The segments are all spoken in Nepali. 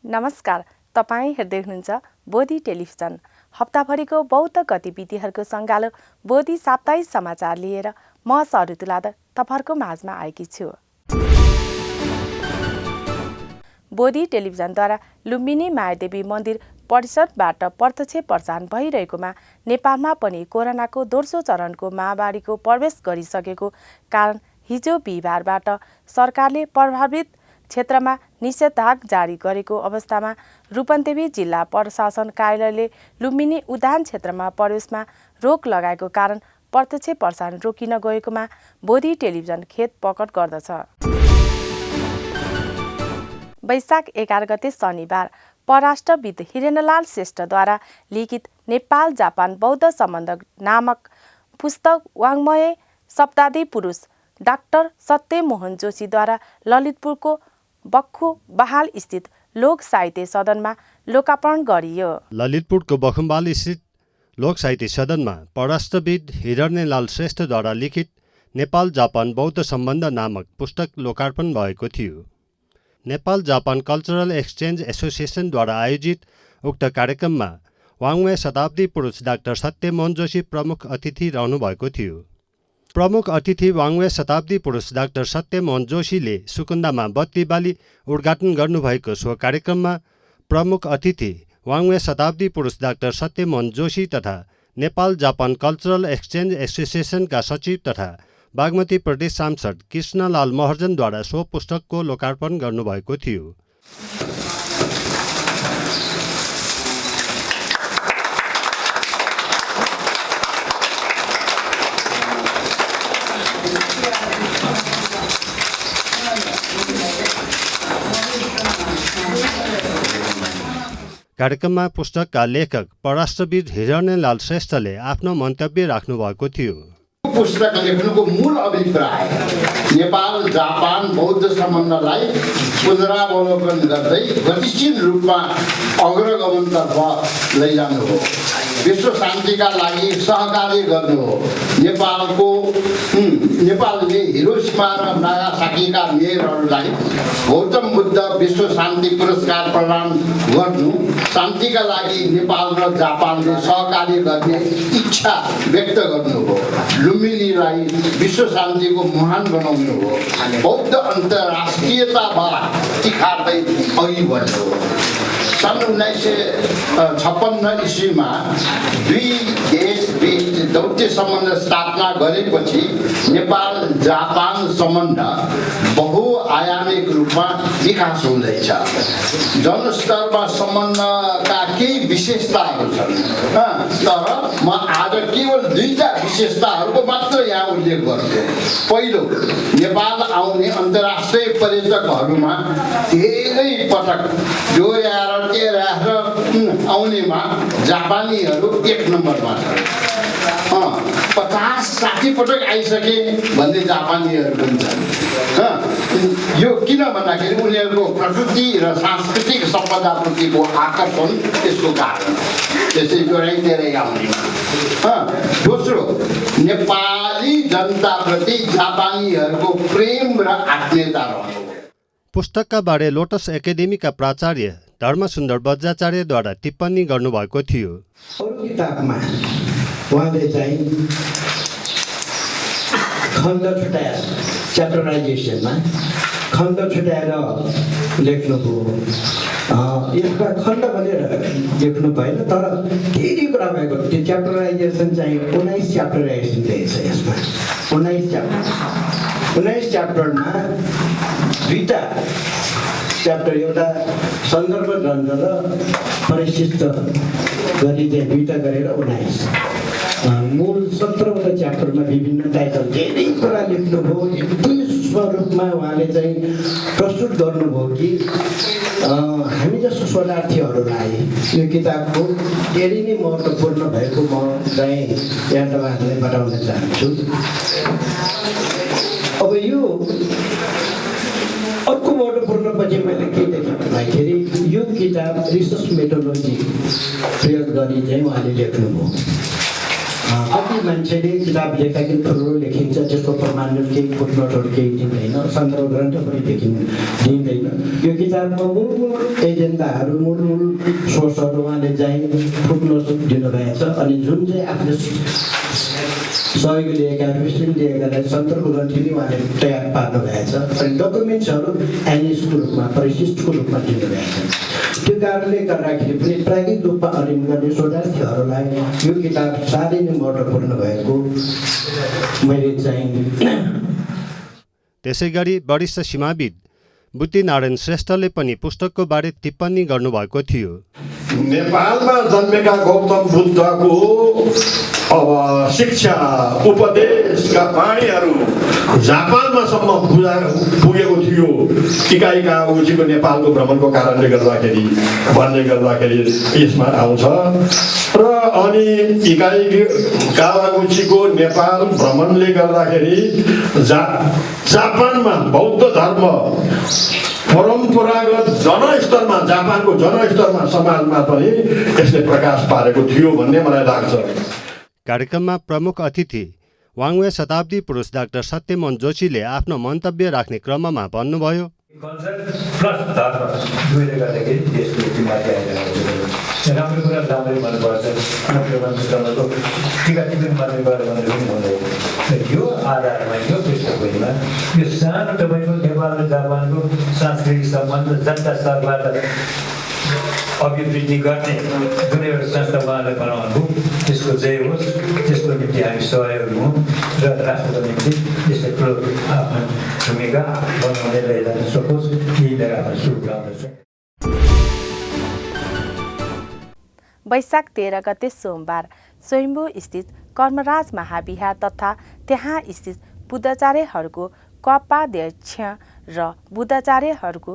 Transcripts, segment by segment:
नमस्कार, तपाईँ हेर्दै हुनुहुन्छ बोधी टेलिभिजन। हप्ताभरिको बौद्ध गतिविधिहरूको सङ्गालो बोधी साप्ताहिक समाचार लिएर म सरुतु लादर तपाईँहरूको माझमा आएकी छु। बोधी टेलिभिजनद्वारा लुम्बिनी मायादेवी मन्दिर परिसरबाट प्रत्यक्ष प्रसारण भइरहेकोमा नेपालमा पनि कोरोनाको दोस्रो चरणको महामारीको प्रवेश गरिसकेको कारण हिजो बिहिबारबाट सरकारले प्रभावित क्षेत्रमा निषेधाज्ञा जारी गरेको अवस्थामा रूपन्देही जिल्ला प्रशासन कार्यालयले लुम्बिनी उद्यान क्षेत्रमा प्रवेशमा रोक लगाएको कारण प्रत्यक्ष प्रसारण रोकिन गएकोमा बोधी टेलिभिजन खेद प्रकट गर्दछ। वैशाख 11 गते शनिबार परराष्ट्रविद हिरेनलाल श्रेष्ठद्वारा लिखित नेपाल जापान बौद्ध सम्बन्ध नामक पुस्तक वाङ्मय शब्दादी पुरुष डाक्टर सत्यमोहन जोशीद्वारा ललितपुरको बख्खु बहाल स्थित लोक साहित्य सदनमा लोकार्पण गरियो। ललितपुरको बखुम्बाल स्थित लोक साहित्य सदनमा परराष्ट्रविद हिरण्यलाल श्रेष्ठद्वारा लिखित नेपाल जापान बौद्ध सम्बन्ध नामक पुस्तक लोकार्पण भएको थियो। नेपाल जापान कल्चरल एक्सचेन्ज एसोसिएसनद्वारा आयोजित उक्त कार्यक्रममा वाङ्मय शताब्दी पुरुष डाक्टर सत्यमोहन जोशी प्रमुख अतिथि रहनुभएको थियो। प्रमुख अतिथि वाङ्मय शताब्दी पुरुष डाक्टर सत्यमोहन जोशीले सुकुन्दामा बत्ती बाली उद्घाटन गर्नुभएको सो कार्यक्रममा प्रमुख अतिथि वाङ्मय शताब्दी पुरुष डाक्टर सत्यमोहन जोशी तथा नेपाल जापान कल्चरल एक्सचेन्ज एसोसिएसनका सचिव तथा बागमती प्रदेश सांसद कृष्णलाल महर्जनद्वारा सो पुस्तकको लोकार्पण गर्नुभएको थियो। कार्यक्रममा पुस्तकका लेखक परराष्ट्रविद हिरण्यलाल श्रेष्ठले आफ्नो मन्तव्य राख्नुभएको थियो। पुस्तक लेख्नुको मूल अभिप्राय नेपाल जापान बौद्ध सम्बन्धलाई पुनरावलोकन गर्दै गतिशील रूपमा अग्रगमनतर्फ लैजानु हो, विश्व शान्तिका लागि सहकार्य गर्नु हो। नेपालले हिरोसिमा र नागासाकीका मेयरहरूलाई गौतम बुद्ध विश्व शान्ति पुरस्कार प्रदान गर्नु, शान्तिका लागि नेपाल र जापानले सहकार्य गर्ने इच्छा व्यक्त गर्नु हो। लुम्बिनीलाई विश्व शान्तिको महान बनाउनु हो। बौद्ध अन्तर्राष्ट्रियतावाद तिखार्दै अघि बढ्नु हो। सन् 1956 इस्वीमा दुई देशबीच दौत्य सम्बन्ध स्थापना गरेपछि नेपाल जापान सम्बन्ध बहुआयामिक रूपमा विकास हुँदैछ। जनस्तरमा सम्बन्धका केही विशेषताहरू छन्, तर म आज केवल दुईटा विशेषताहरूको मात्र यहाँ उल्लेख गर्छु। पहिलो, नेपाल आउने अन्तर्राष्ट्रिय पर्यटकहरूमा धेरै पटक जोड्याएर आउनेमा जापानीहरू 1 नम्बरमा छन्। 50-60 पटक आइसके भन्ने जापानीहरू पनि छन्। यो किन भन्दाखेरि उनीहरूको प्रकृति र सांस्कृतिक सम्पदाप्रतिको आकर्षण त्यसको कारण, त्यसै धेरै आउनेमा। दोस्रो, नेपाली जनताप्रति जापानीहरूको प्रेम र आत्मीयता रहनु। पुस्तकका बारे लोटस एकाडेमीका प्राचार्य धर्मसुन्दर बज्राचार्यद्वारा टिप्पणी गर्नुभएको थियो। अरू किताबमा उहाँले चाहिँ खण्ड छुट्याएर, च्याप्टराइजेसनमा खण्ड छुट्याएर लेख्नुभयो। यसमा खण्ड भनेर लेख्नु भएन, तर धेरै कुरा भएको। त्यो च्याप्टराइजेसन चाहिँ 19 च्याप्टराइजेसन दिएछ। यसमा 19 च्याप्टरमा दुईटा च्याप्टर, एउटा सन्दर्भ ग्रन्थ र परिशिष्ट गरी चाहिँ दुईटा गरेर 19। मूल 17वटा च्याप्टरमा विभिन्न टाइटल धेरै कुरा लेख्नुभयो। यति सूक्ष्म रूपमा उहाँले चाहिँ प्रस्तुत गर्नुभयो कि हामी जस्तो शोधार्थीहरूलाई यो किताबको धेरै नै महत्त्वपूर्ण भएको म चाहिँ यहाँ तपाईँहरूलाई बताउन चाहन्छु। अब यो अर्को महत्त्वपूर्ण पछि मैले के देखेँ भन्दाखेरि यो किताब रिसर्च मेथोडोलोजी प्रयोग गरी चाहिँ उहाँले लेख्नुभयो। अति मान्छेले किताब लेख्दाखेरि ठुलो लेखिन्छ, त्यसको प्रमाणहरू केही फुटनोटहरू केही दिँदैन, सन्दर्भ ग्रन्थ पनि दिँदैन। यो किताबको मूल एजेन्डाहरू, मूल सोर्सहरू उहाँले चाहिँ फुटनोट दिनुभएको छ। अनि जुन चाहिँ आफ्नो सहयोग लिएका, विश्लेषण लिएकालाई सन्दर्भ ग्रन्थ पनि उहाँले तयार पार्नु भएको छ। अनि डकुमेन्ट्सहरू एनएसको रूपमा, परिशिष्टको रूपमा दिनुभएको छ। त्यो कारणले गर्दाखेरि पनि प्राज्ञिक रूपमा अध्ययन गर्ने शोधार्थीहरूलाई यो किताब साह्रै नै महत्त्वपूर्ण भएको मैले चाहिँ। त्यसैगरी वरिष्ठ सीमाविद बुद्धिनारायण श्रेष्ठले पनि पुस्तकको बारे टिप्पणी गर्नुभएको थियो। नेपालमा जन्मेका गौतम बुद्धको शिक्षा उपदेशका वाणीहरू जापानमासम्म पुगेको थियो। इकाइ कावागुचीको नेपालको भ्रमणको कारणले गर्दाखेरि भन्ने गर्दाखेरि यसमा आउँछ। र अनि इकाइ कावागुचीको नेपाल भ्रमणले गर्दाखेरि जापानमा बौद्ध धर्म परम्परागत जनस्तरमा, जापानको जनस्तरमा, समाजमा पनि यसले प्रकाश पारेको थियो भन्ने मलाई लाग्छ। कार्यक्रममा प्रमुख अतिथि वाङ्वे शताब्दी पुरुष डाक्टर सत्यमोहन जोशीले आफ्नो मन्तव्य राख्ने क्रममा भन्नुभयो, राम्रो कुरा राम्रै भन्नुपर्छ, यो आधारमा, यो पृष्ठभूमिमा यो सानो तपाईँको नेपाल र जापानको सांस्कृतिक सम्बन्ध जनता स्तरबाट अभिवृद्धि गर्ने जुन एउटा संस्था उहाँले बनाउनु, त्यसको जय होस्, त्यसको निम्ति हामी सहयोग हौँ र राष्ट्रको निम्ति यसले ठुलो आफ्नो भूमिका बनाउने रहिरहन सकोस्, यही मेरो आफ्नो शुभकामना छ। वैशाख 13 गते सोमबार स्वयम्भू स्थित कर्मराज महाविहार तथा त्यहाँ स्थित बुद्धाचार्यहरूको कपाध्यक्ष र बुद्धाचार्यहरूको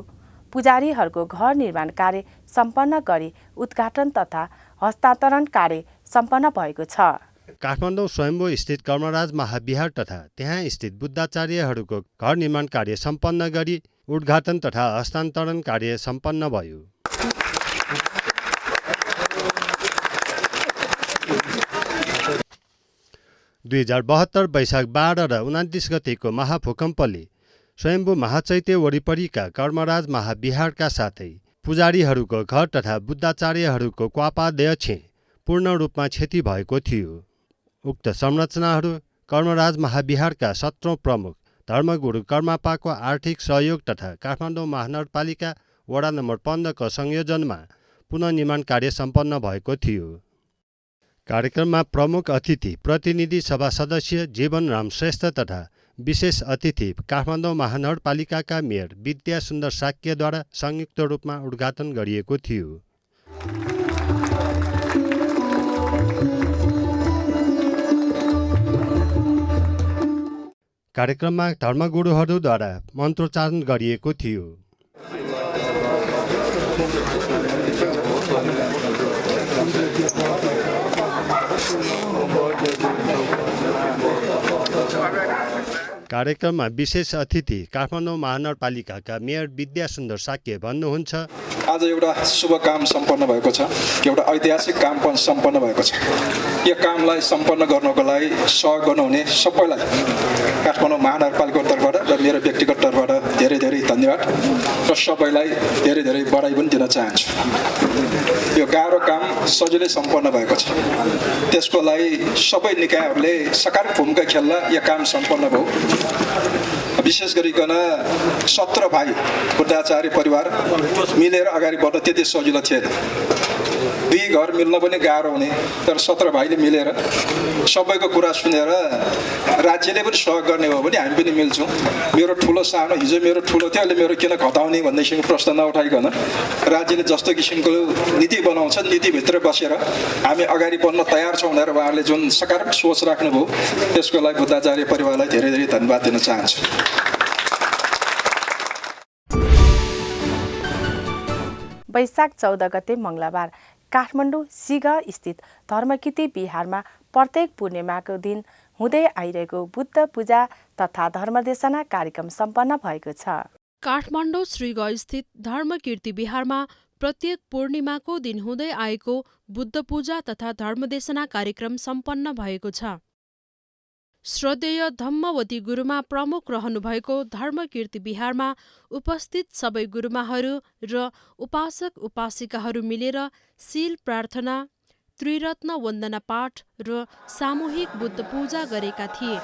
पुजारीहरूको घर निर्माण कार्य सम्पन्न गरी उद्घाटन तथा हस्तान्तरण कार्य सम्पन्न भएको छ। काठमाडौँ स्वयम्भू स्थित कर्मराज महाविहार तथा त्यहाँ स्थित बुद्धाचार्यहरूको घर निर्माण कार्य सम्पन्न गरी उद्घाटन तथा हस्तान्तरण कार्य सम्पन्न भयो। वैशाख 12 र 29 गतेको महाभूकम्पले स्वयम्भू महाचैत्य वरिपरिका कर्मराज महाविहारका साथै पुजारीहरूको घर तथा बुद्धाचार्यहरूको क्वापाध्यक्ष पूर्ण रूपमा क्षति भएको थियो। उक्त संरचनाहरू कर्मराज महाविहारका 17औं प्रमुख धर्मगुरु कर्मापाको आर्थिक सहयोग तथा काठमाडौँ महानगरपालिका वडा नम्बर 15 को संयोजनमा पुनर्निर्माण कार्य सम्पन्न भएको थियो। कार्यक्रममा प्रमुख अतिथि प्रतिनिधि सभा सदस्य जीवनराम श्रेष्ठ तथा विशेष अतिथि काठमाडौँ महानगरपालिकाका मेयर विद्या सुन्दर साक्यद्वारा संयुक्त रूपमा उद्घाटन गरिएको थियो। कार्यक्रममा धर्मगुरुहरूद्वारा मन्त्रोच्चारण गरिएको थियो। कार्यक्रममा विशेष अतिथि काठमाडौँ महानगरपालिकाका मेयर विद्या सुन्दर साक्य भन्नुहुन्छ, आज एउटा शुभ काम सम्पन्न भएको छ, एउटा ऐतिहासिक काम पनि सम्पन्न भएको छ। यो कामलाई सम्पन्न गर्नको लागि सहयोग गर्नुहुने सबैलाई काठमाडौँ महानगरपालिकाको तर्फबाट र मेरो व्यक्तिगत तर्फबाट धेरै धेरै धन्यवाद र सबैलाई धेरै धेरै बधाई पनि दिन चाहन्छु। यो गाह्रो काम सजिलै सम्पन्न भएको छ, त्यसको लागि सबै निकायहरूले सकारात्मक भूमिका खेल्दा यो काम सम्पन्न भयो। विशेष गरिकन 17 भाइ बुद्धाचार्य परिवार मिलेर अगाडि बढ्न त्यति सजिलो थिएन। 2 घर मिल्न पनि गाह्रो हुने, तर 17 भाइले मिलेर सबैको कुरा सुनेर राज्यले पनि सहयोग गर्ने हो भने हामी पनि मिल्छौँ। मेरो ठुलो सानो, हिजो मेरो ठुलो थियो, अहिले मेरो किन घटाउने भन्ने किसिमको प्रश्न नउठाइकन राज्यले जस्तो किसिमको नीति बनाउँछ, नीतिभित्र बसेर हामी अगाडि बढ्न तयार छौँ भनेर उहाँहरूले जुन सकारात्मक सोच राख्नुभयो, त्यसको लागि बुद्धाचार्य परिवारलाई धेरै धेरै धन्यवाद दिन चाहन्छु। वैशाख 14 गते मङ्गलबार काठमाडौँ सिगा स्थित धर्मकीर्ति विहारमा प्रत्येक पूर्णिमाको दिन हुँदै आइरहेको बुद्ध पूजा तथा धर्मदेशना कार्यक्रम सम्पन्न भएको छ। काठमाडौँ श्रीगढ स्थित धर्मकीर्ति विहारमा प्रत्येक पूर्णिमाको दिन हुँदै आएको बुद्ध पूजा तथा धर्मदेशना कार्यक्रम सम्पन्न भएको छ। श्रद्धेय धम्मवती गुरुमा प्रमुख रहनुभएको धर्मकीर्ति बिहारमा उपस्थित सबै गुरुमाहरू र उपासक उपासिकाहरू मिलेर शील प्रार्थना, त्रिरत्न वन्दना पाठ र सामूहिक बुद्ध पूजा गरेका थिए।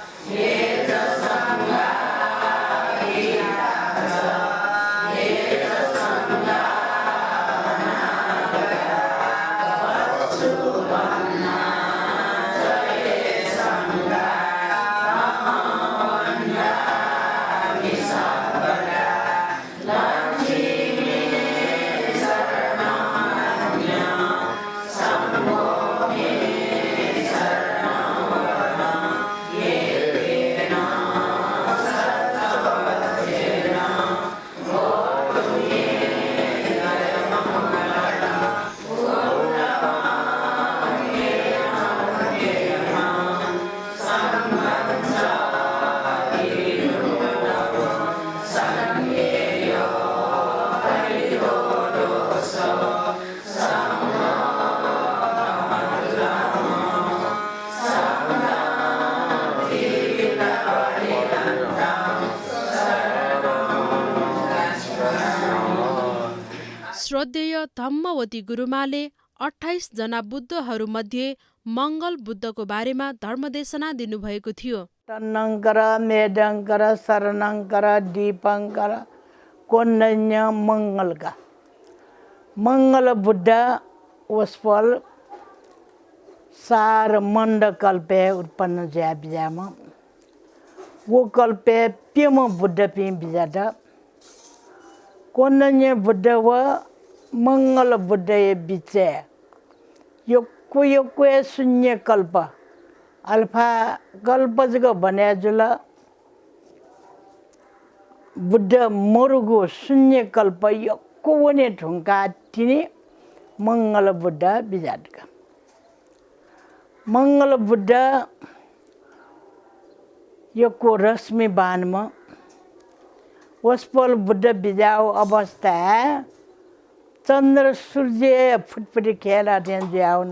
श्रद्धेय धम्मवती गुरुमाले 28 जना बुद्धहरूमध्ये मङ्गल बुद्धको बारेमा धर्मदेशना दिनुभएको थियो। तन्नङ्कर मेडङ्कर शरणङ्कर दीपङ्कर कोन्नन्य मङ्गलका मङ्गल बुद्ध वस्पल सार मण्ड कल्पे उत्पन्न ज्या बिजामा वो कल्पे प्यम बुद्ध पि बिजाट कोन्नन्य बुद्ध व मङ्गल बुद्ध ये बिचे योक्को शून्य कल्प अल्फा कल्प जग बने जुल बुद्ध मरुगो शून्य कल्प योक्को वने ढुङ्का तिनी मङ्गल बुद्ध बिजाटका मङ्गल बुद्ध योक्को रश्मि बानमा वस्पल बुद्ध बिजाओ अवस्था चन्द्र सूर्य फुटफुटी खेला त्यहाँ ज्याउन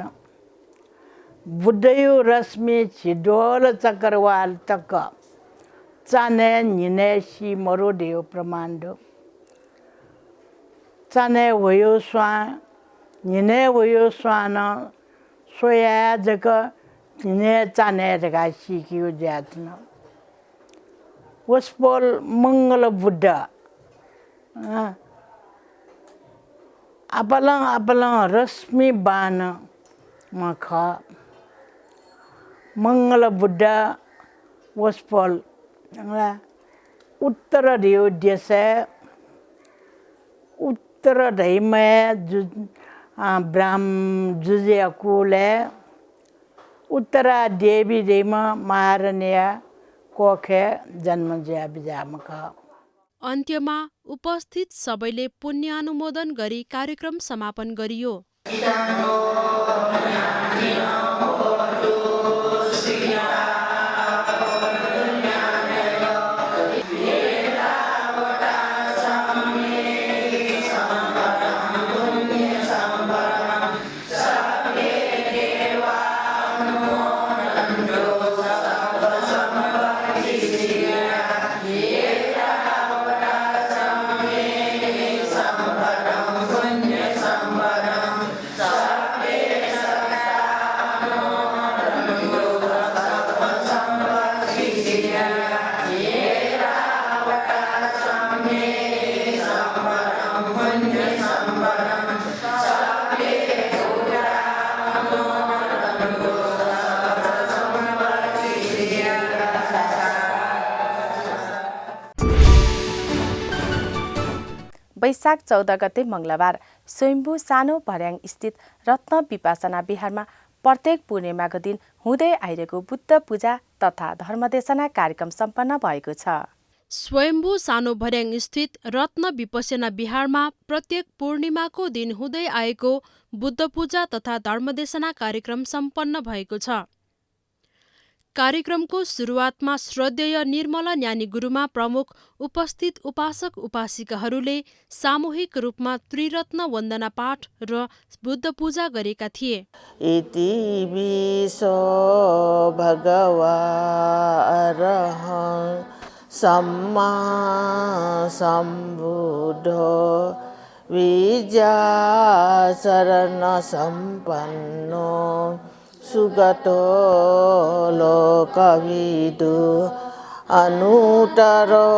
बुद्धयो रश्मि छिडोल चक्रवाल तक चाने निने सी मरो देव प्रमाण्डो चाने भयो स्वा निने भयो स्वान सोया जक निने चाने जका सिकियो ज्यातन वस्पल मङ्गल बुद्ध आपलं रश्मि बाण मख मङ्गल बुद्ध वस्पल उत्तर दियो देश उत्तर धैमय ब्राह्म जुजे कुले उत्तरा देवी देम महारण्य कोखे जन्म ज्या बिजामक। अन्त्यमा उपस्थित सबैले पुण्यानुमोदन गरी कार्यक्रम समापन गरियो। वैशाख 14 गते मङ्गलबार स्वयम्भू सानो भर्याङ स्थित रत्न विपासना विहारमा प्रत्येक पूर्णिमाको दिन हुँदै आइरहेको बुद्ध पूजा तथा धर्मदेशना कार्यक्रम सम्पन्न भएको छ। स्वयम्भू सानो भर्याङ स्थित रत्न विपसना विहारमा प्रत्येक पूर्णिमाको दिन हुँदै आएको बुद्ध पूजा तथा धर्मदेशना कार्यक्रम सम्पन्न भएको छ। कार्यक्रमको सुरुवातमा श्रद्धेय निर्मला ज्ञानी गुरुमा प्रमुख उपस्थित उपासक उपासिकाहरूले सामूहिक रूपमा त्रिरत्न वन्दना पाठ र बुद्ध पूजा गरेका थिए। इति विश्व भगवा अरहं सम्मा सम्बुद्धो विद्या शरण सम्पन्नो सुगतो लोकविदु अनुत्तरो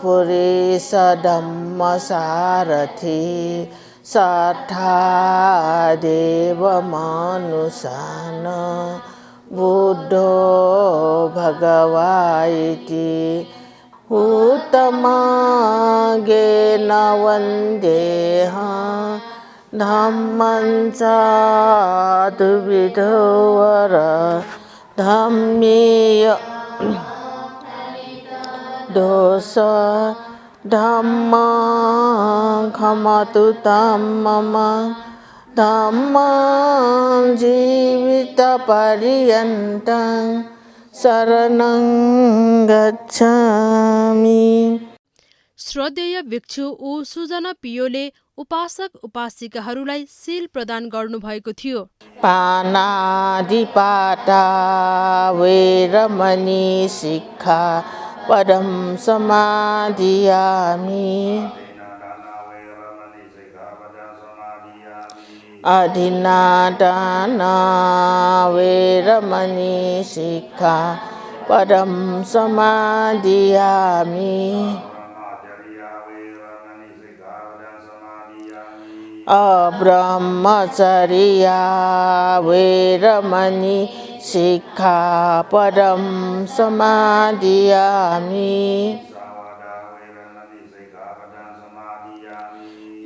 पुरुष धम्म सारथि सठा देव मनुष्यान बुद्धो भगवा इति उत्तम ज्ञेन वन्देहं धम्मं च द्विविधो वर धम्मीय दोष धम्मं खमतु तं मम धम्मं जीवित पर्यन्तं शरणं गच्छामि। श्रद्धेय भिक्षु ऊ सुजना पियोले उपासक उपासिकाहरूलाई सील प्रदान गर्नुभएको थियो। पानादिपाता वैरमणि शिक्षा पदं समादियामि अधिनादाना वैरमणि शिक्षा पदं समादियामि अब्रह्मचर्या वैरमणि शिक्षापदं समादियामि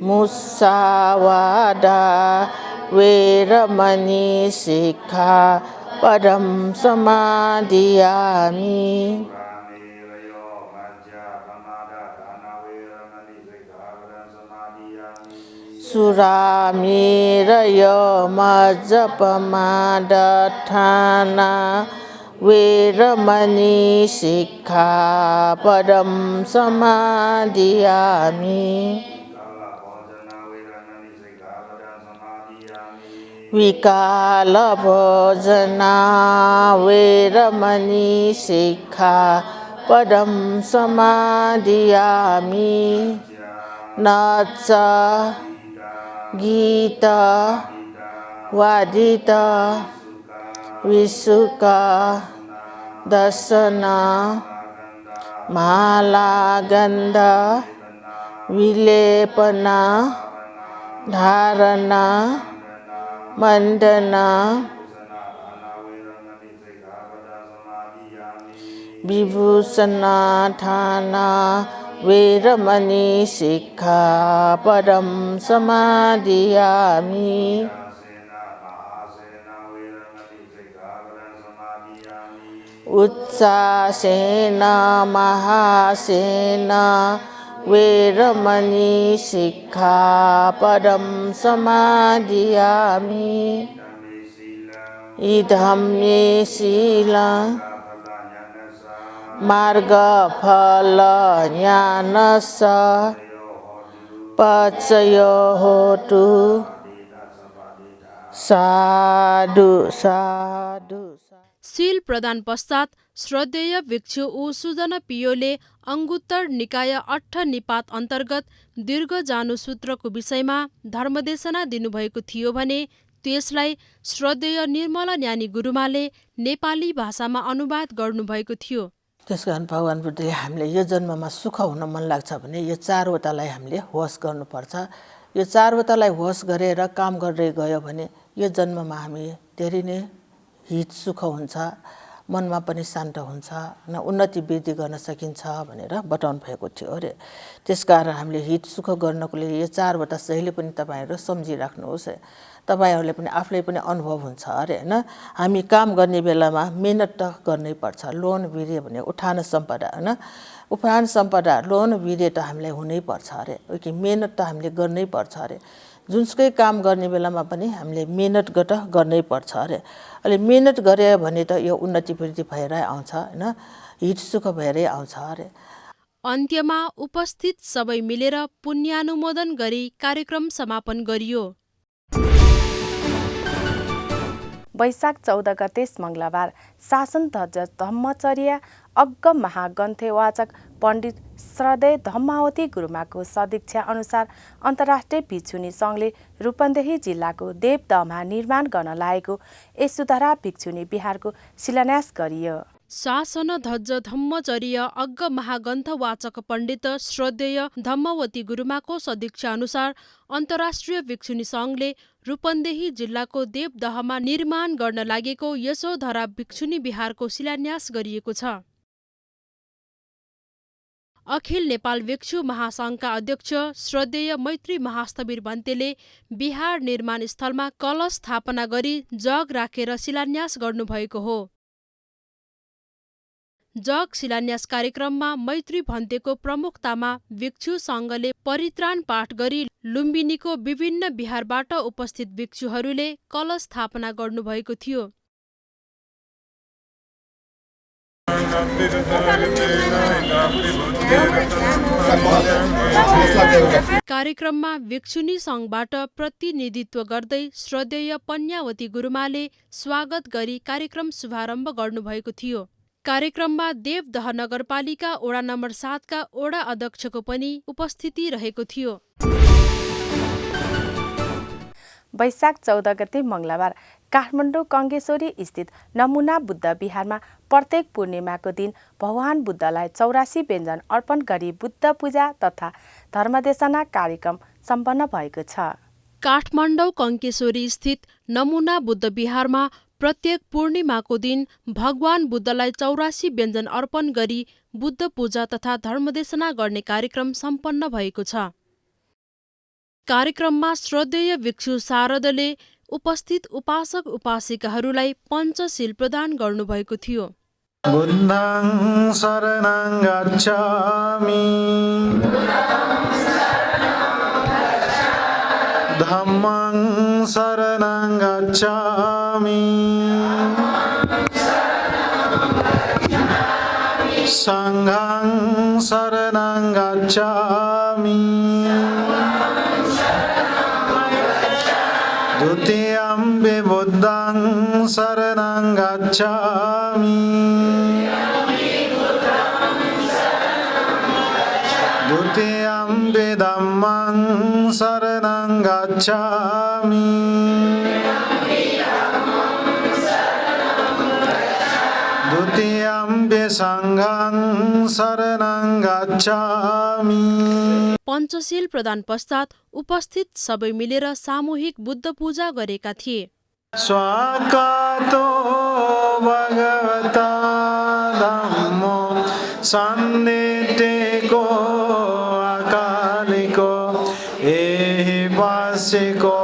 मुसावादा वैरमणि शिक्षापदं समादियामि सुरामेरय मज्जपमादठाना वैरमणि शिक्षापदं समादियामि विकालभोजना वैरमणि शिक्षापदं समादियामि नच गीत वादित विसुक दर्शन मालागन्ध विलेपना धारणा मण्डना विभूषणा ठाना वैरमणि शिक्षापदं समादियामि उच्चासेन महासेन वैरमणि शिक्षापदं समादियामि इदं मे शीलं मार्गफल ज्ञानस पचयो होतु साधु साधु। सील प्रदान पश्चात श्रद्धेय भिक्षु ऊ सुजना पियोले अङ्गुत्तर निकाय अट्ठ निपात अन्तर्गत दीर्घ जानुसूत्रको विषयमा धर्मदेशना दिनुभएको थियो भने त्यसलाई श्रद्धेय निर्मला ज्ञानी गुरुमाले नेपाली भाषामा अनुवाद गर्नुभएको थियो। त्यस कारण भगवान बुद्धले हामीले यो जन्ममा सुख हुन मन लाग्छ भने यो चारवटालाई हामीले होस गर्नुपर्छ। यो चारवटालाई होस गरेर काम गर्दै गयो भने यो जन्ममा हामी धेरै नै हित सुख हुन्छ, मनमा पनि शान्त हुन्छ, उन्नति वृद्धि गर्न सकिन्छ भनेर बताउनु भएको थियो अरे। त्यसकारण हामीले हित सुख गर्नको लागि यो चारवटा जहिले पनि तपाईँहरू सम्झिराख्नुहोस्। तपाईँहरूले पनि आफूलाई पनि अनुभव हुन्छ अरे हैन। हामी काम गर्ने बेलामा मेहनत त गर्नै पर्छ। लोन भिर्यो भने उठान सम्पदा हैन, उपरान्त सम्पदा लोन विधेय त हामीलाई हुनैपर्छ अरे, कि मेहनत त हामीले गर्नै पर्छ अरे। जुनसुकै काम गर्ने बेलामा पनि हामीले मेहनत गर्नै पर्छ अरे। अहिले मेहनत गरे भने त यो उन्नति वृद्धि भएरै आउँछ होइन, हित सुख भएरै आउँछ अरे। अन्त्यमा उपस्थित सबै मिलेर पुण्यानुमोदन गरी कार्यक्रम समापन गरियो। वैशाख 14 गते मङ्गलबार शासन ध्वज धम्मचर्या अग्ग महाग्रन्थवाचक पण्डित श्रद्धेय धम्मावती गुरुमाको सदिच्छा अनुसार अन्तर्राष्ट्रिय भिक्षुनी सङ्घले रूपन्देही जिल्लाको देवदहमा निर्माण गर्न लागेको यशोधरा भिक्षुनी विहारको शिलान्यास गरियो। शासन ध्वज धम्मचर्य अग्ग महाग्रन्थवाचक पण्डित श्रद्धेय धम्मावती गुरुमाको सदिच्छा अनुसार अन्तर्राष्ट्रिय भिक्षुनी सङ्घले रूपन्देही जिल्लाको देवदहमा निर्माण गर्न लागेको यशोधरा भिक्षुनी विहारको शिलान्यास गरिएको छ। अखिल नेपाल भिक्षु महासङ्घका अध्यक्ष श्रद्धेय मैत्री महास्थवीर भन्तेले विहार निर्माण स्थलमा कलश स्थापना गरी जग राखेर शिलान्यास गर्नुभएको हो। जग शिलान्यास कार्यक्रममा मैत्री भन्तेको प्रमुखतामा भिक्षु सङ्घले परित्राण पाठ गरी लुम्बिनीको विभिन्न विहारबाट उपस्थित भिक्षुहरूले कलश स्थापना गर्नुभएको थियो। कार्यक्रममा भिक्षुनी सङ्घबाट प्रतिनिधित्व गर्दै श्रद्धेय पन्यावती गुरुमाले स्वागत गरी कार्यक्रम शुभारम्भ गर्नुभएको थियो। कार्यक्रममा देवदह नगरपालिका वडा नम्बर 7 का वडा अध्यक्षको पनि उपस्थिति रहेको थियो। वैशाख 14 गते मङ्गलबार काठमाडौँ कङ्गेश्वरी स्थित नमुना बुद्ध विहारमा प्रत्येक पूर्णिमाको दिन भगवान बुद्धलाई 84 व्यञ्जन अर्पण गरी बुद्ध पूजा तथा धर्मदेशना कार्यक्रम सम्पन्न भएको छ। काठमाडौँ कङ्केश्वरी स्थित नमुना बुद्ध विहारमा प्रत्येक पूर्णिमाको दिन भगवान बुद्धलाई 84 व्यञ्जन अर्पण गरी बुद्ध पूजा तथा धर्मदेशना गर्ने कार्यक्रम सम्पन्न भएको छ। कार्यक्रममा श्रद्धेय भिक्षु शारदले उपस्थित उपासक उपासिकाहरूलाई पञ्चशील प्रदान गर्नुभएको थियो। बुद्धं शरणं गच्छामि धम्मं शरणं गच्छामि संघं शरणं गच्छामि द्वितीयं बुद्धं शरणं गच्छामि द्वितीयं धम्मं शरणं गच्छामि द्वितीयं संघं शरणं गच्छामि। पञ्चशील प्रदान पश्चात उपस्थित सबै मिलेर सामूहिक बुद्ध पूजा गरेका थिए। स्वागतो भगवता धम्मो सन्निधिको अकालिको एहि वासिको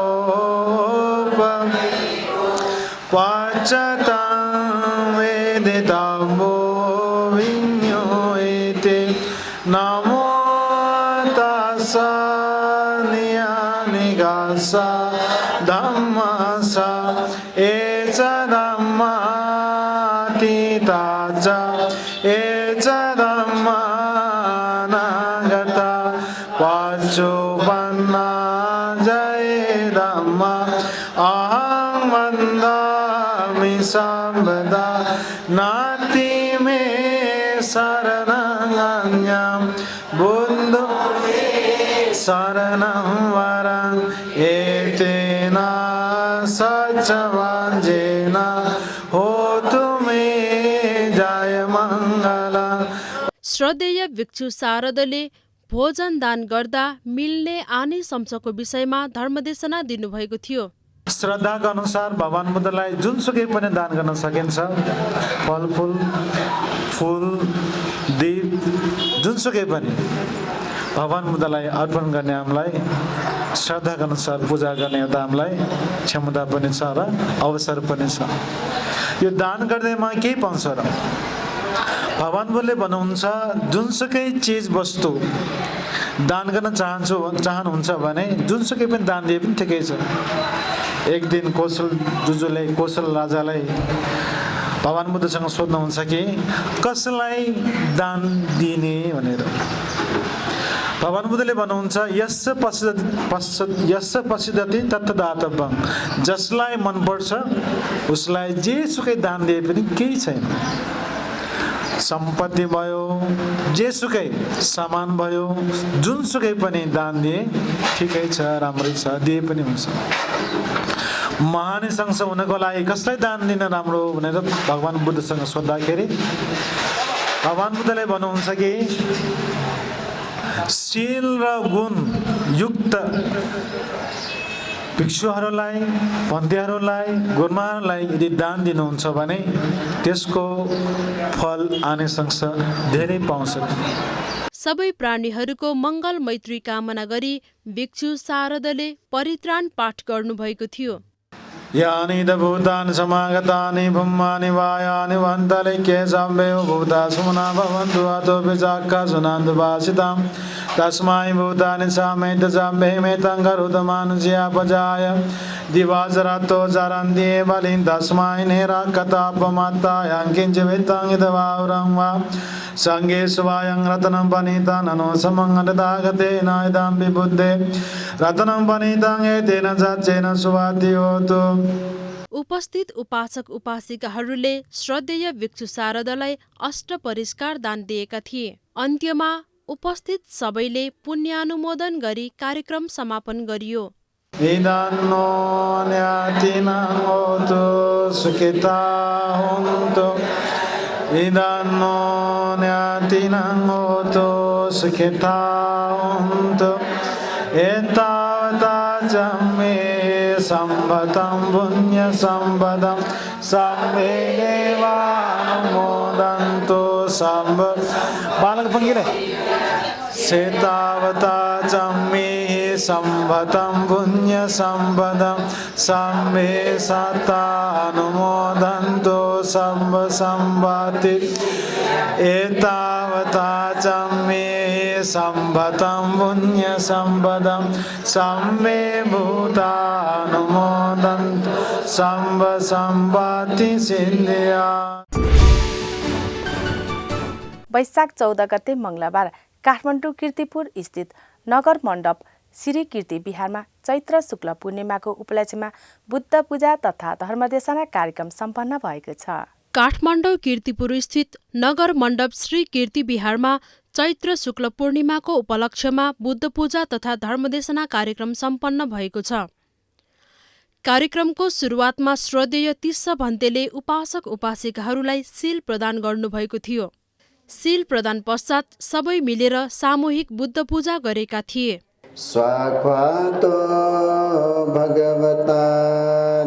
पश्चातं वेदितमो विज्ञोति नमो तस्सा नियानिगासा धम्मासा एच धम्मातीताच एच धम्मानागता पशुपन्ना जय धम्मा अहं वन्दामि सर्वदा नाति मे शरणं अन्यं बुद्धो शरणं वरं एतेन सच्चवाञ्जेन होतु मे जय मङ्गलम्। श्रद्धेय भिक्षु शारदले भोजन दान गर्दा मिल्ने आनिशंसको विषयमा धर्मदेशना दिनुभएको थियो। श्रद्धाका अनुसार भगवान बुद्धलाई जुनसुकै पनि दान गर्न सकिन्छ। फलफुल, फुल, दीप जुनसुकै पनि भगवान बुद्धलाई अर्पण गर्ने हामीलाई श्रद्धाका अनुसार पूजा गर्ने एउटा हामीलाई क्षमता पनि छ र अवसर पनि छ। यो दान गर्दैमा केही पाउँछ र भगवान बुद्धले भन्नुहुन्छ जुनसुकै चिज वस्तु दान गर्न चाहनुहुन्छ भने जुनसुकै पनि दान दिए पनि ठिकै छ। एक दिन कौशल राजालाई भगवान बुद्धसँग सोध्नुहुन्छ कि कसलाई दान दिने भनेर। भगवान बुद्धले भन्नुहुन्छ यस्य पश्यति तत् दातव्यं, जसलाई मनपर्छ उसलाई जेसुकै दान दिए पनि केही छैन। सम्पत्ति भयो, जेसुकै सामान भयो, जुनसुकै पनि दान दिए ठिकै छ, राम्रै छ, दिए पनि हुन्छ। महानिशंस हुनको लागि कसलाई दान दिन राम्रो भनेर भगवान बुद्धसँग सोद्धाखेरि भगवान बुद्धले भन्नुहुन्छ कि शील र गुण युक्त भिक्षुहरूलाई, पन्थीहरूलाई, गुरुमाहरूलाई यदि दान दिनुहुन्छ भने त्यसको फल आनिशंस धेरै पाउँछ। सबै प्राणीहरूको मङ्गल मैत्री कामना गरी भिक्षु शारदले परित्राण पाठ गर्नुभएको थियो। यानि द भूतानि समागतानि भूमानि वायानि वन्तले केशम्बेव भूता सुमना भवन्तु अतो विचाक्का सुनान्तु भासितां तस्मै भूतानि सामेत जम्बेमेतं करुतमानुष्यापजाय दिवाचरतो चरन्ति बलिं तस्मै निराकतापमात्तायां किञ्चिवित्तं यद्वावरं वा संगे स्वायं रत्नं पनीतं समङ्गतागतेन इदं विबुद्धे रत्नं पनीतं एतेन सच्चेन सुवाति होतु। उपस्थित उपासक उपासिकाहरूले श्रद्धेय भिक्षु शारदालाई अष्ट परिष्कार दान दिएका थिए। अन्त्यमा उपस्थित सबैले पुण्यानुमोदन गरी कार्यक्रम समापन गरियो। इदान्नो न्यातिनां होतु सुखिता होन्तु, इदान्नो न्यातिनां होतु सुखिता होन्तु, एतावता जम्मे सम्पतं पुण्य सम्पदं सर्वे देवानुमोदन्तु सम्भ बालक पंगिरे सेतावता जम्मे सम्पतं पुण्य सम्पदं सर्वे सतानुमोदन्तु सम्भ सम्पत्ति एतावता जम्मे सम्पतं पुण्य सम्पदं सर्वे भूतानुमोदन्तु सम्भ सम्पत्ति सिद्धिया। वैशाख 14 गते मंगलबार काठमाडौँ कीर्तिपुर स्थित नगर मण्डप श्री कीर्ति विहारमा चैत्र शुक्ल पूर्णिमाको उपलक्ष्यमा बुद्ध पूजा तथा धर्मदेशना कार्यक्रम सम्पन्न भएको छ। काठमाडौँ कीर्तिपुर स्थित नगर मण्डप श्री कीर्ति विहारमा चैत्र शुक्ल पूर्णिमाको उपलक्ष्यमा बुद्ध पूजा तथा धर्मदेशना कार्यक्रम सम्पन्न भएको छ। कार्यक्रमको सुरुवातमा श्रद्धेय तिस्स भन्तेले उपासक उपासिकाहरूलाई सील प्रदान गर्नुभएको थियो। सील प्रदान पश्चात सबै मिलेर सामूहिक बुद्ध पूजा गरेका थिए। स्वाख्यातो भगवता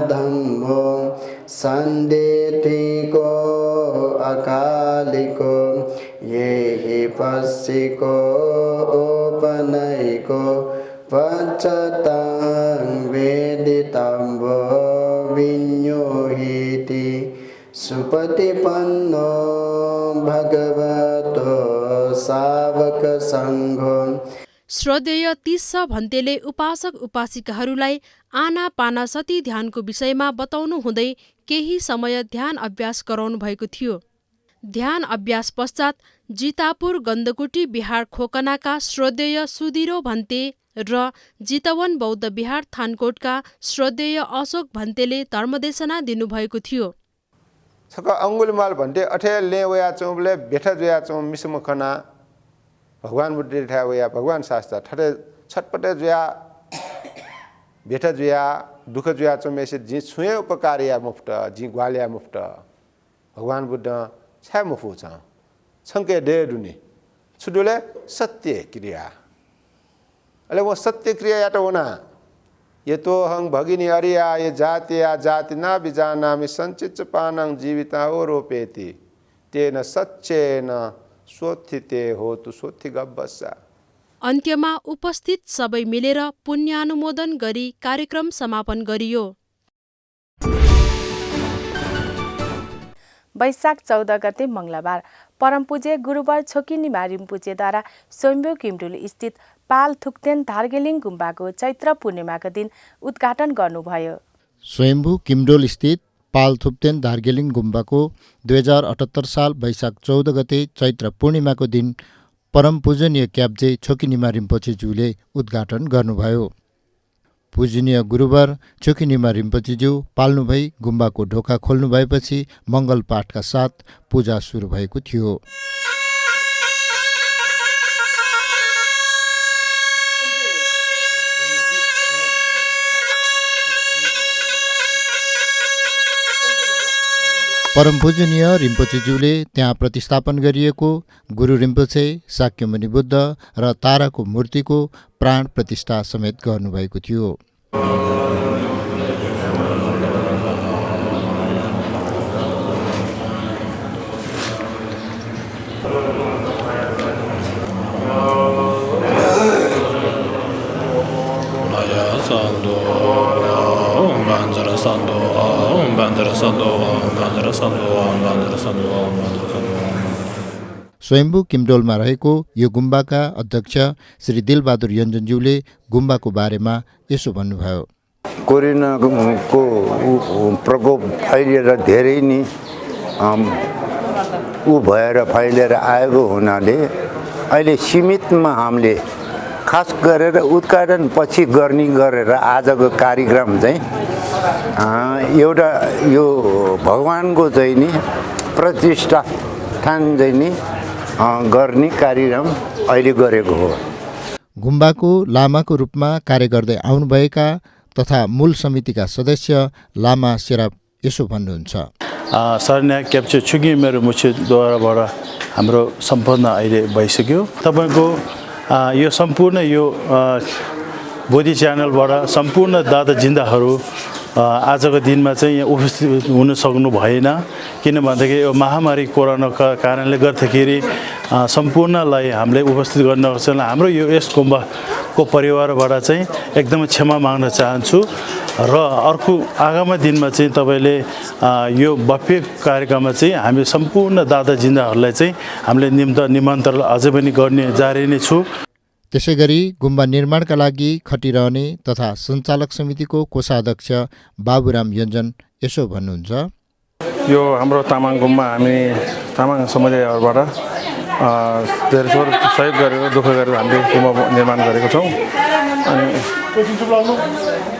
धम्मो सन्देथिको अकालिको येहि पश्चिको ओपनैको पश्चतां वेदितम्बो विन्योहिति सुपतिपन्नो भगवतो सावक संघो। श्रद्धेय तिस्स भन्तेले उपासक उपासिकाहरूलाई आनापाना सती ध्यानको विषयमा बताउनु हुँदै केही समय ध्यान अभ्यास गराउनु भएको थियो। ध्यान अभ्यास पश्चात जितापुर गन्धकुटी बिहार खोकनाका श्रद्धेय सुधिरो भन्ते र जितवन बौद्ध बिहार थानकोटका श्रद्धेय अशोक भन्तेले धर्मदेशना दिनुभएको थियो। छका अंगुलमाल भन्टे अठे ले वया चौबले बेठा जोया चौ मिसमुखना भगवान बुद्धि ठा वया भगवान शास्त्र ठटे छटपटे जोया बेठा जोया दुख जोया चौ मेसे जि छुए उपकारिया मुफ्त जि ग्वालिया मुफ्त भगवान बुद्ध छा मुफु छ छंके दे दुनी छुडुले सत्य क्रिया अले वो सत्य क्रिया यात होना ये तो हंग भगिनी अरिया ये जाति या जाति ना बिजानामि संचित पानं जीविता ओ रोपेति तेन सच्चेन सोथिते हो तु सोथि गब्बसा। अन्त्यमा उपस्थित सबै मिलेर पुण्यानुमोदन गरी कार्यक्रम समापन गरियो। वैशाख 14 गते मङ्गलबार परमपूज्य गुरुवर छोकिनिमा रिम्पुचेद्वारा स्वयम्भू किमडुल स्थित पाल थुक्तेन धार्गेलिङ गुम्बाको चैत्र पूर्णिमाको दिन उद्घाटन गर्नुभयो। स्वयम्भू किमडोल स्थित पाल थुप्तेन धार्गेलिङ गुम्बाको 2078 साल वैशाख 14 गते चैत्र पूर्णिमाको दिन परम पूजनीय क्याब्जे छोकिनिमा रिम्पोचेज्यूले उद्घाटन गर्नुभयो। पूजनीय गुरुवर छोकिनिमा रिम्पोचेज्यू पाल्नुभई गुम्बाको ढोका खोल्नु भएपछि मङ्गल पाठका साथ पूजा सुरु भएको थियो। परम पूजनीय रिम्पोचेज्यूले त्यहाँ प्रतिस्थापन गरिएको गुरु रिम्पोचे, शाक्यमुनि बुद्ध र ताराको मूर्तिको प्राण प्रतिष्ठा समेत गर्नुभएको थियो। स्वयम्भू किमडोलमा रहेको यो गुम्बाका अध्यक्ष श्री दिलबहादुर योन्जनज्यूले गुम्बाको बारेमा यसो भन्नुभयो। कोरोनाको प्रकोप फैलिएर धेरै नै भएर फैलिएर आएको हुनाले अहिले सीमितमा हामीले खास गरेर उद्घाटन पछि गर्ने गरेर आजको कार्यक्रम चाहिँ एउटा यो भगवानको चाहिँ नि प्रतिष्ठान चाहिँ नि गर्ने कार्यक्रम अहिले गरेको हो। गुम्बाको लामाको रूपमा कार्य गर्दै आउनुभएका तथा मूल समितिका सदस्य लामा सेराप यसो भन्नुहुन्छ। सरन्या क्याप्चे छोकिनिमा रिम्पोचेद्वाराबाट हाम्रो सम्पन्न अहिले भइसक्यो। तपाईँको यो सम्पूर्ण यो बोधी च्यानलबाट सम्पूर्ण दादा जिन्दाहरू आजको दिनमा चाहिँ यहाँ उपस्थित हुन सक्नु भएन, किन भन्दाखेरि यो महामारी कोरोनाका कारणले गर्दाखेरि सम्पूर्णलाई हामीले उपस्थित गर्न सक्छौँ। हाम्रो यो यस गुम्बाको परिवारबाट चाहिँ एकदमै क्षमा माग्न चाहन्छु र अर्को आगामी दिनमा चाहिँ तपाईँले यो भव्य कार्यक्रममा चाहिँ हामी सम्पूर्ण दादा जिन्दाहरूलाई चाहिँ हामीले निमन्त्रण अझै पनि गर्ने जारी नै छु। त्यसैगरी गुम्बा निर्माणका लागि खटिरहने तथा सञ्चालक समितिको कोषाध्यक्ष बाबुराम योन्जन यसो भन्नुहुन्छ। यो हाम्रो तामाङ गुम्बा हामी तामाङ समुदायहरूबाट धेरै सहयोग गरेर दुःख गरेर हामीले गुम्बा निर्माण गरेको छौँ।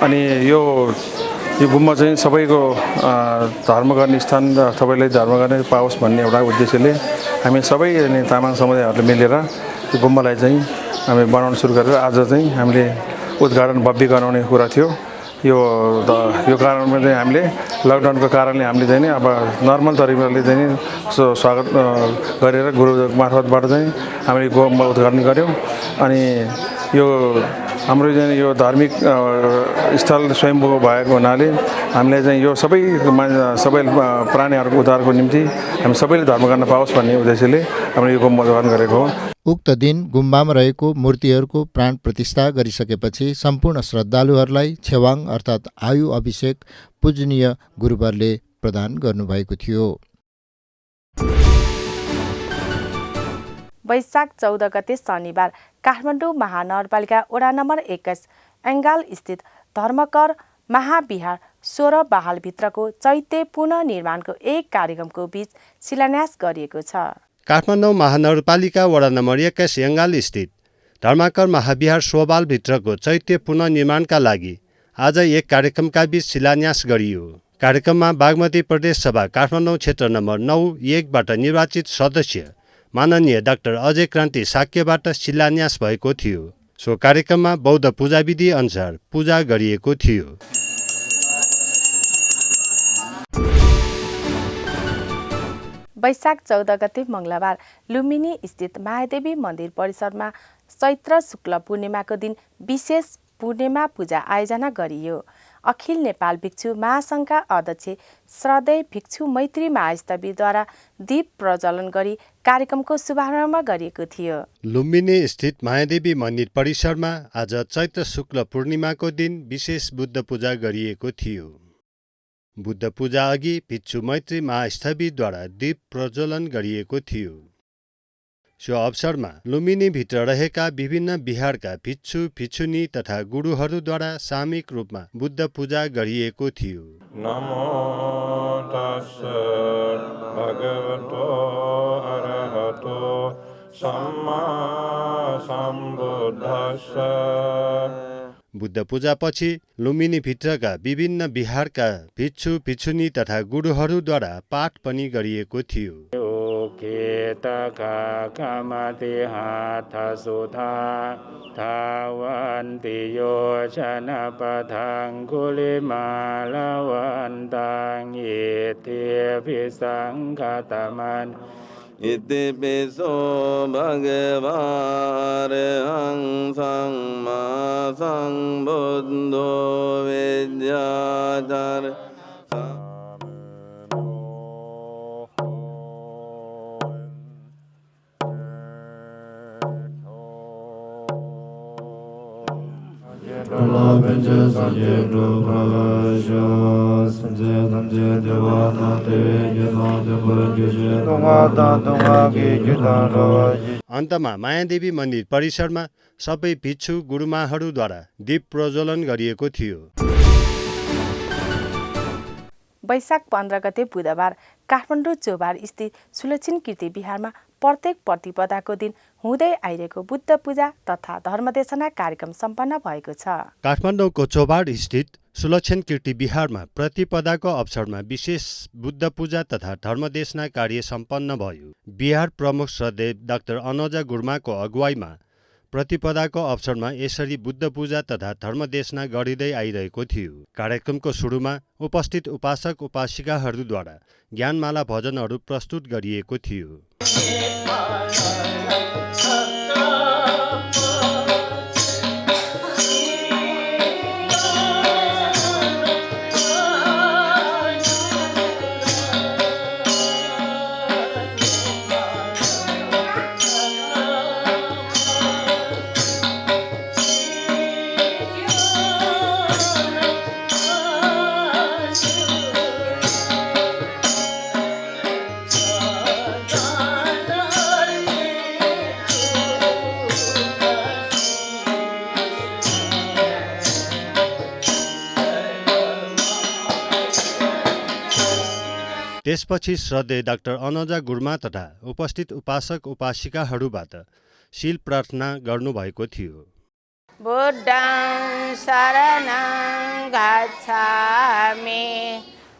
अनि यो गुम्बा चाहिँ सबैको धर्म गर्ने स्थान र सबैले धर्म गर्ने पाओस् भन्ने एउटा उद्देश्यले हामी सबै तामाङ समुदायहरूले मिलेर यो गुम्बालाई चाहिँ हामी बनाउन सुरु गरेर आज चाहिँ हामीले उद्घाटन भव्य गराउने कुरा थियो। यो कारणमा चाहिँ हामीले लकडाउनको कारणले हामीले चाहिँ अब नर्मल तरिकाले चाहिँ स्वागत गरेर गुरु मार्फतबाट चाहिँ हामीले गुम्बा उद्घाटन गऱ्यौँ। अनि यो हाम्रो चाहिँ यो धार्मिक स्थल स्वयम्भू भएको हुनाले हामीले चाहिँ यो सबै प्राणीहरूको उद्धारको निम्ति हामी सबैले धर्म गर्न पाओस् भन्ने उद्देश्यले हामीले यो गुम्बा उद्घाटन गरेको हो। उक्त दिन गुम्बामा रहेको मूर्तिहरूको प्राण प्रतिष्ठा गरिसकेपछि सम्पूर्ण श्रद्धालुहरूलाई छेवाङ अर्थात् आयु अभिषेक पूजनीय गुरुवरले प्रदान गर्नुभएको थियो। वैशाख 14 गते शनिबार काठमाडौँ महानगरपालिका वडा नम्बर 21 एङ्गाल स्थित धर्मकर महाविहार 16 बहालभित्रको चैत्य पुनर्निर्माणको एक कार्यक्रमको बीच शिलान्यास गरिएको छ। काठमाडौँ महानगरपालिका वडा नम्बर 21 एङ्गाल स्थित धर्माकर महाविहार 16 भित्रको चैत्य पुनर्निर्माणका लागि आज एक कार्यक्रमका बीच शिलान्यास गरियो। कार्यक्रममा बागमती प्रदेश सभा काठमाडौँ क्षेत्र नम्बर 9-1बाट निर्वाचित सदस्य माननीय डाक्टर अजय क्रान्ति साक्यबाट शिलान्यास भएको थियो। सो कार्यक्रममा बौद्ध पूजाविधि अनुसार पूजा गरिएको थियो। वैशाख 14 गते मङ्गलबार लुम्बिनी स्थित महादेवी मन्दिर परिसरमा चैत्र शुक्ल पूर्णिमाको दिन विशेष पूर्णिमा पूजा आयोजना गरियो। अखिल नेपाल भिक्षु महासङ्घका अध्यक्ष श्रद्धेय भिक्षु मैत्री महास्तवीद्वारा दीप प्रज्वलन गरी कार्यक्रमको शुभारम्भ गरिएको थियो। लुम्बिनी स्थित महादेवी मन्दिर परिसरमा आज चैत्र शुक्ल पूर्णिमाको दिन विशेष बुद्ध पूजा गरिएको थियो। बुद्ध पूजा अघि भिक्षु मैत्री महास्थविद्वारा दीप प्रज्वलन गरिएको थियो। सो अवसरमा लुम्बिनीभित्र रहेका विभिन्न विहारका भिक्षु भिक्षुनी तथा गुरुहरूद्वारा सामूहिक रूपमा बुद्ध पूजा गरिएको थियो। नमो तस्स भगवतो अरहतो सम्मा सम्बुद्धस्स। बुद्ध पूजापछि लुम्बिनीभित्रका विभिन्न विहारका भिक्षु भिक्षुनी तथा गुरुहरूद्वारा पाठ पनि गरिएको थियो। इति पिसो भगवारहं सम्मा सम्बुद्धो विद्याधर। अन्तमा मायादेवी मन्दिर परिसरमा सबै भिक्षु गुरुमाहरूद्वारा दीप प्रज्वलन गरिएको थियो। वैशाख 15 गते बुधबार काठमाडौँ चौबार स्थित सुलक्षण कीर्ति विहारमा प्रत्येक प्रतिपदाको दिन हुँदै आइरहेको बुद्ध पूजा तथा धर्मदेशना कार्यक्रम सम्पन्न भएको छ। काठमाडौँको चौबार स्थित सुलक्षण कीर्ति विहारमा प्रतिपदाको अवसरमा विशेष बुद्ध पूजा तथा धर्मदेशना कार्य सम्पन्न भयो। विहार प्रमुख श्रद्धेय डाक्टर अनोजा गुरुमाको अगुवाईमा प्रतिपदाको अवसरमा यसरी बुद्ध पूजा तथा धर्मदेशना गरिँदै आइरहेको थियो। कार्यक्रमको सुरुमा उपस्थित उपासक उपासिकाहरूद्वारा ज्ञानमाला भजनहरू प्रस्तुत गरिएको थियो। त्यसपछि श्रद्धेय डाक्टर अनोजा गुरुमा तथा उपस्थित उपासक उपासिकाहरूबाट शील प्रार्थना गर्नुभएको थियो। बुद्धं शरणं गच्छामि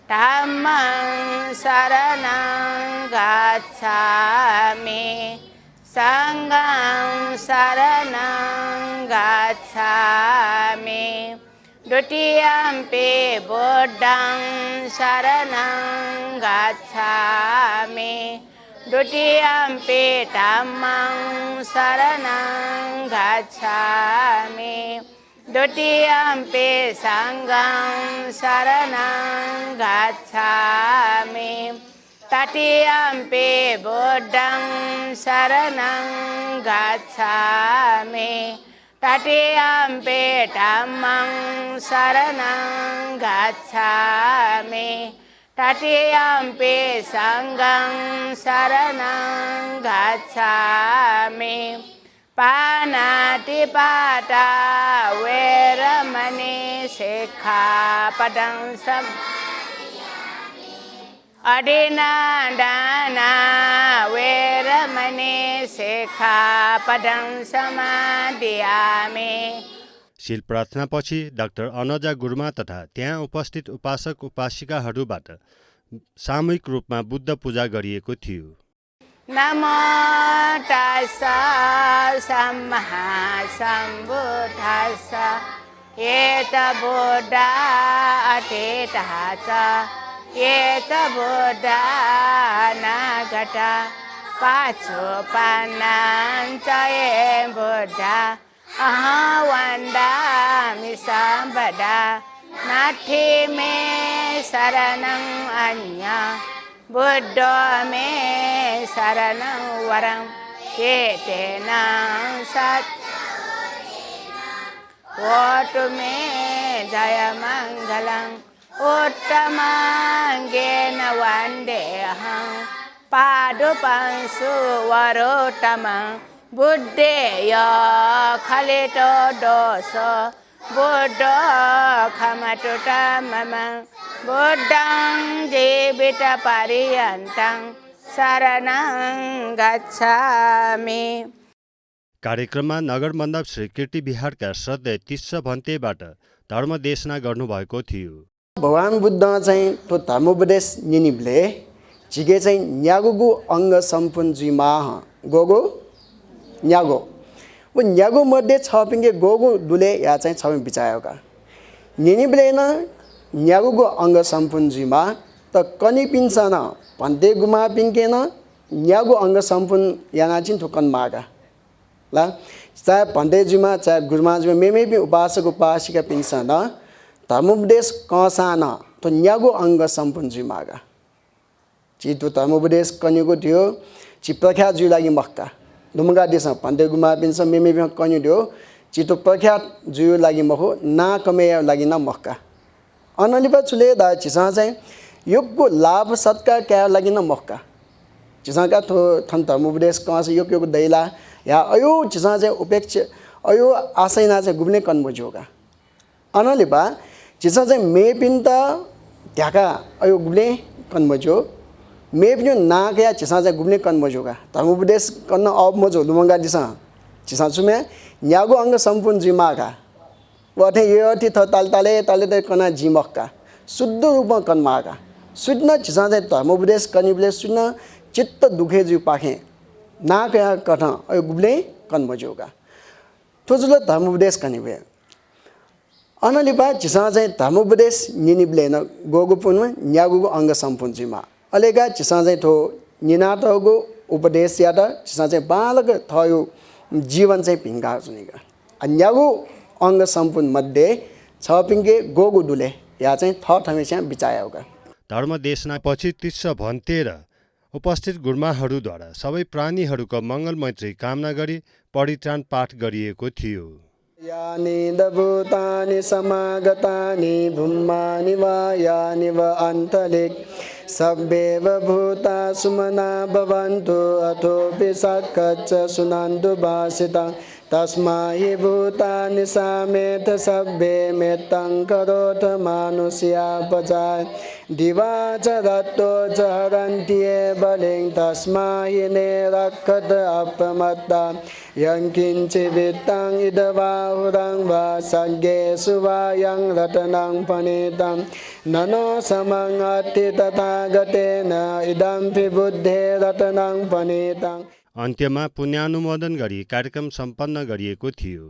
धम्मं शरणं गच्छामि संघं शरणं गच्छामि द्वितीयम्पि बुद्धं शरणं गच्छामि द्वितीयम्पि धम्मं शरणं गच्छामि द्वितीयम्पि संघं शरणं गच्छामि तृतीयम्पि बुद्धं शरणं गच्छामि तृतीयम्पि धम्मं शरणं गच्छामि तृतीयम्पि संघं शरणं गच्छामि पाणातिपाता वैरमणि सिक्खापदं अदिनादाना वैरमणि सिक्खापदं समादियामि। शील प्रार्थनापछि डाक्टर अनोजा गुरुमा तथा त्यहाँ उपस्थित उपासक उपासिकाहरूबाट सामूहिक रूपमा बुद्ध पूजा गरिएको थियो। नमो तस्स सम्मा सम्बुद्धस्स एत बुद्धा अतीतः च एत बुद्धा अनागतः पाचोपन्नं च ये बुद्धा अहं वन्दामि सर्वदा नास्ति मे शरणं अन्यः बुद्धो मे शरणं वरं एतेन सत् होतु मे जयमङ्गलं उत्तमाङ्गेन वन्देऽहं पादुकं सुवरोत्तमं बुद्धेय खलितो दोष बुद्ध खमतु मम बुद्धं जीवितपर्यन्तं शरणं गच्छामि। कार्यक्रममा नगर मण्डप श्री कीर्ति विहारका श्रद्धेय तिस्स भन्तेबाट धर्मदेशना गर्नुभएको थियो। भगवान बुद्ध चाहिँ त्यो धर्मोपदेश निनिबले झिके चाहिँ न्यागोगु अङ्ग सम्पूर्ण जुमा गोगो न्यागो वो न्यागो मध्ये छ पिङ्गे गोगो दुले या चाहिँ छ बिचायोका निनिबले न न्यागोगु अङ्ग सम्पूर्ण जुमा त कनि पिन्छ न भन्ते गुमा पिङ्के न न्यागो अङ्ग सम्पूर्ण याना चाहिँ ठोकन मागा ल चाहे भन्ते जुमा चाहे गुरुमा जुमा मेमे पनि उपासक उपासिका पिन्छ न धर्मोपदेश कसान तो न्यागो अङ्ग सम्पूर्ण जुमागा ची तो धर्मोपदेश कन्युको थियो ची प्रख्यात जु लागि मक्का दुमगा देश भन्ते गुमा पिन्छ मेमे पनि कन्यु थियो ची तो प्रख्यात जु लागि मखो ना कमे लागि न मक्का अनलिपा चुले दा चिसा चाहिँ योगको लाभ सत्कार क्या लागि न मक्का चिसा का थो थन धर्मोपदेश कहाँ से योग दैला या अयो चिसा चाहिँ उपेक्ष अयो आशयना चाहिँ गुब्ने कन्मोजोगा अनलिपा चिसा चाहिँ मे पिन्ता ढ्याका अयो गुब्ने कन्मोजो मे पिन्यो नाक या चिसा चाहिँ गुब्ने कन्मोजोगा धर्मोपदेश कन्न अब मजो लुमंगा दिसा चिसा छुमे न्यागो अङ्ग सम्पूर्ण जिमाका वथे यो अति थ तालताले ताले कना जिमक्का शुद्ध रूपमा कन्माका सुन्न चिसा चाहिँ धर्मोपदेश कनिबले सुन्न चित्त दुखे जु पाखे नाक या कठ अयो गुब्ले कन्मोजोगा थोजुल धर्मोपदेश कनिबे अनलिपा चिसा चाहिँ धर्मोपदेश निनिबले न गोगु पुनमा न्यागुगु अङ्ग सम्पूर्ण जिमा अलेगा चिसा चाहिँ थो निनातगु उपदेश या त चिसा चाहिँ बालक थयो जीवन चाहिँ भिङ्गा जुनिगा न्यागु अङ्ग सम्पूर्ण मध्ये छ पिङ्गे गोगु दुले या चाहिँ थ थमेस्या बिचायोगा धर्मदेशना पछि तिस्स भन्ते र उपस्थित गुरुमाहरूद्वारा सबै प्राणीहरूको मङ्गल मैत्री कामना गरी परित्राण पाठ गरिएको थियो। यानि दभूतानि समागतानि भूमानि वा यानि वा अन्तलिक सब्बेव भूता सुमना भवन्तु अथोपि सक्कच्च सुनन्तु भासितं तस्मा हि भूतानि सामेत सब्बे मेत्तं करोथ मानुष्या पचाय दिवा च दत्तो च हरन्त्ये बलिं तस्मा हि निरक्षत अप्रमत्ता यं किञ्चिदित्तं इदबाहुरं वा सज्ञेषु वा यं रत्नं फणितं ननो समं अति तथागतेन इदं बुद्धे रत्नं फणितं। अन्त्यमा पुण्यानुमोदन गरी कार्यक्रम सम्पन्न गरिएको थियो।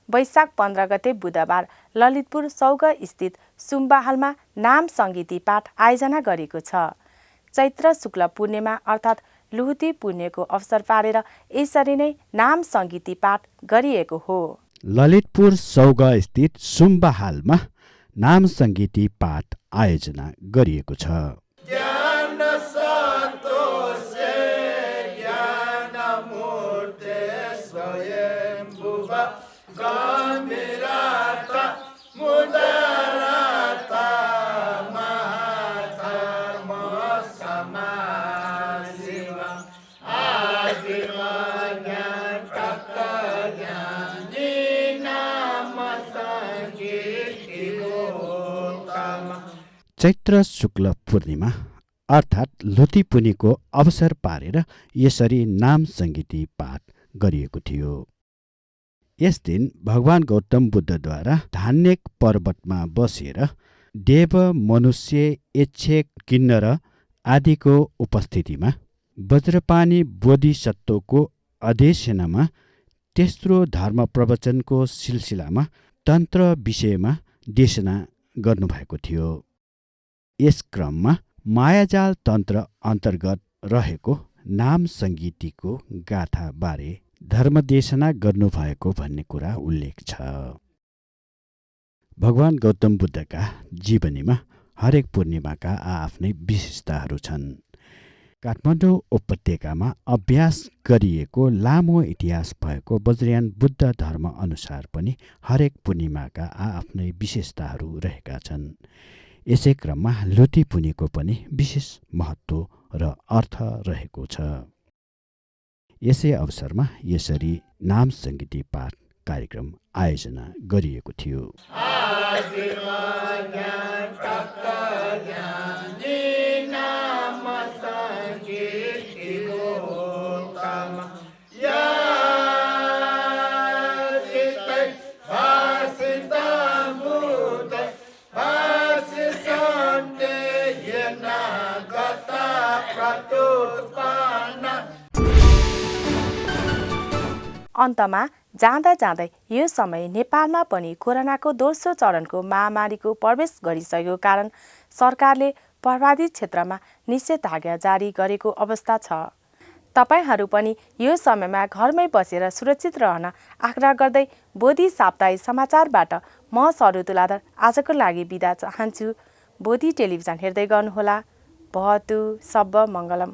वैशाख 15 गते बुधबार ललितपुर सौग स्थित सुम्बाहालमा नाम सङ्गीति पाठ आयोजना गरेको छ। चैत्र शुक्ल पूर्णिमा अर्थात् लुहुती पुण्यको अवसर पारेर यसरी नै नाम सङ्गीति पाठ गरिएको हो। ललितपुर सौग स्थित सुम्बाहालमा नाम सङ्गीति पाठ आयोजना गरिएको छ। चैत्र शुक्ल पूर्णिमा अर्थात् लुतीपुनीको अवसर पारेर यसरी नाम सङ्गीति पाठ गरिएको थियो। यस दिन भगवान गौतम बुद्धद्वारा धान्यक पर्वतमा बसेर देव, मनुष्य, यक्षेक, किन्नर आदिको उपस्थितिमा वज्रपाणी बोधिसत्वको अध्ययनमा तेस्रो धर्म प्रवचनको सिलसिलामा तन्त्र विषयमा देशना गर्नुभएको थियो। यस क्रममा मायाजाल तन्त्र अन्तर्गत रहेको नाम सङ्गीतिको गाथाबारे धर्मदेशना गर्नुभएको भन्ने कुरा उल्लेख छ। भगवान गौतम बुद्धका जीवनीमा हरेक पूर्णिमाका आफ्नै विशेषताहरू छन्। काठमाडौँ उपत्यकामा अभ्यास गरिएको लामो इतिहास भएको वज्रयान बुद्ध धर्म अनुसार पनि हरेक पूर्णिमाका आफ्नै विशेषताहरू रहेका छन्। यसै क्रममा लुतीपुनीको पनि विशेष महत्त्व र अर्थ रहेको छ। यसै अवसरमा यसरी नाम सङ्गीति पाठ कार्यक्रम आयोजना गरिएको थियो। अन्तमा जाँदा जाँदै यो समय नेपालमा पनि कोरोनाको दोस्रो चरणको महामारीको प्रवेश गरिसकेको कारण सरकारले प्रभावित क्षेत्रमा निषेधाज्ञा जारी गरेको अवस्था छ। तपाईहरू पनि यो समयमा घरमै बसेर सुरक्षित रहन आग्रह गर्दै बोधि साप्ताहिक समाचारबाट म सरू तुलाधर आजको लागि बिदा चाहन्छु। बोधि टेलिभिजन हेर्दै गर्नुहोला। भवतु सब मङ्गलम।